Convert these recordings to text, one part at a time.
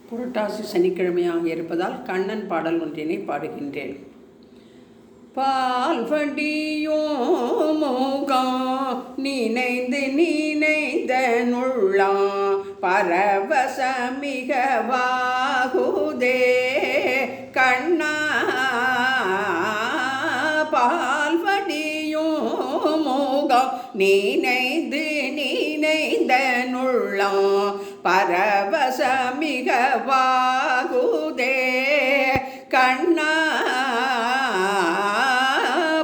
புரட்டாசி சனிக்கிழமையாக இருப்பதால் கண்ணன் பாடல் ஒன்றினை பாடுகின்றேன். பால்வடியோ மோகம் நினைந்து நினைந்த நுள்ளா பரவசமிக வாகுதே கண்ணா. பால்வடியோ மோகம் நினைந்து நினைந்த நுள்ளா பரவசமிக வாகுதே கண்ணா.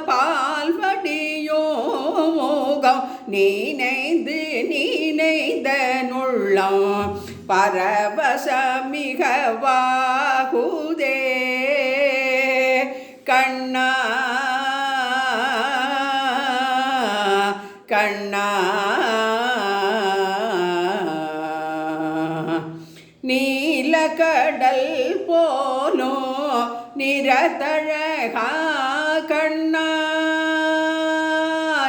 பால்வடியோ மோகம் நினைந்து நினைந்த நுள்ளம் பரவசமிக வாகுதே கண்ணா கண்ணா. நீலக்கடல் போலோ நிறத்தழகா கண்ணா.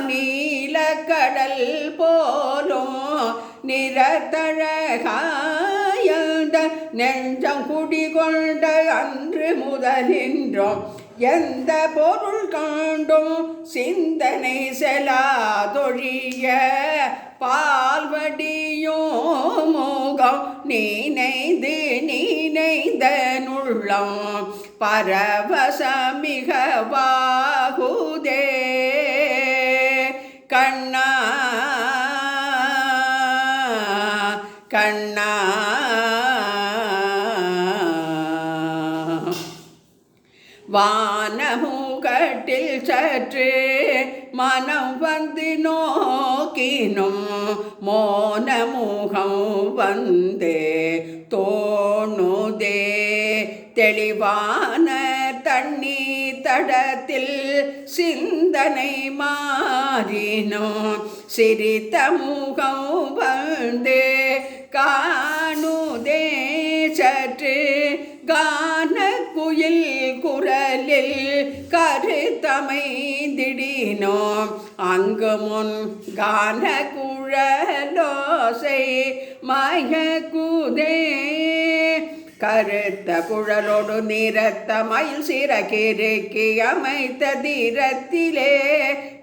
நீலக்கடல் போலோ நிறத்தழகா நெஞ்சம் குடிகொண்ட அன்று முதலின்றோம் எந்த பொருள் கண்டும் சிந்தனை செலாதொழிய பால்வடியோ மோகம் நினைந்து நினைந்த நுள்ளம் பரவசமிக வாகுதே கண்ணா கண்ணா. வானமுகட்டில் சற்று மனம் வந்து நோக்கினும் மோனமுகம் வந்து தோணுதே. தெளிவான தண்ணீர் தடத்தில் சிந்தனை மாறினும் சிரித்த முகம் வந்து காணுதே. சற்று கான குயில் குரலில் கருத்தமைந்திடினோ அங்கு முன் கான குழலோசை மயக்குதே. கருத்த குழலோடு நிறத்த மயில் சிறகிறுக்கி அமைத்த தீரத்திலே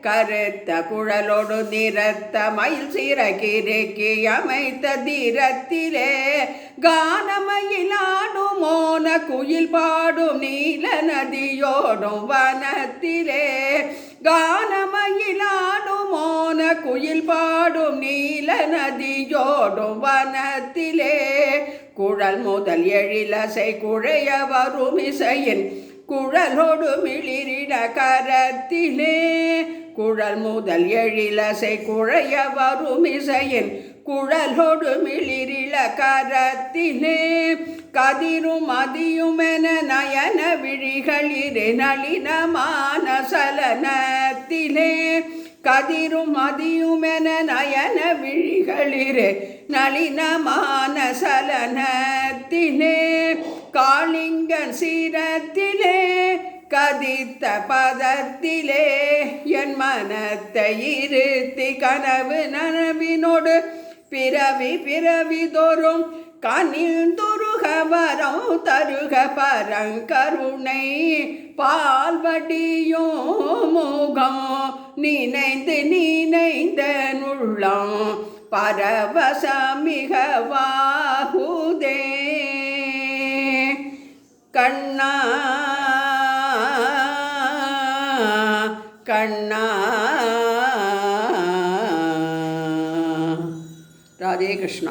கருத்த குழலோடு நிறத்த மயில் சிறகிறுக்கி அமைத்த தீரத்திலே கானமயிலாடும் மோன குயில் பாடும் நீல நதியோடும் வனத்திலே கானமயிலாடும் மோன குயில் பாடும் நீல நதியோடும் வனத்திலே குழல் முதல் எழிலசை குழைய வரும் இசையின் குழலோடு மிளிரிட கரத்திலே குழல் முதல் எழிலசை குழைய வரும் இசையின் குழலோடு மிளிரில கரத்திலே கதிரும் மதியுமென நயன விழிகளிரு நளினமான சலனத்திலே கதிரும் மதியுமென நயன விழிகளிரு நளினமான சலனத்திலே காளிங்கன் சிரத்திலே கதித்த பதத்திலே என் மனத்தை இருத்தி கனவு நனவினோடு பிறவி பிறவி தோறும் கனில் துருக வரம் தருக பரங்கருணை பால்வடியோ முகம் நினைந்து நினைந்த நுள்ளம் பரவசமிக வாகுதே கண்ணா கண்ணா. ராதே கிருஷ்ணா.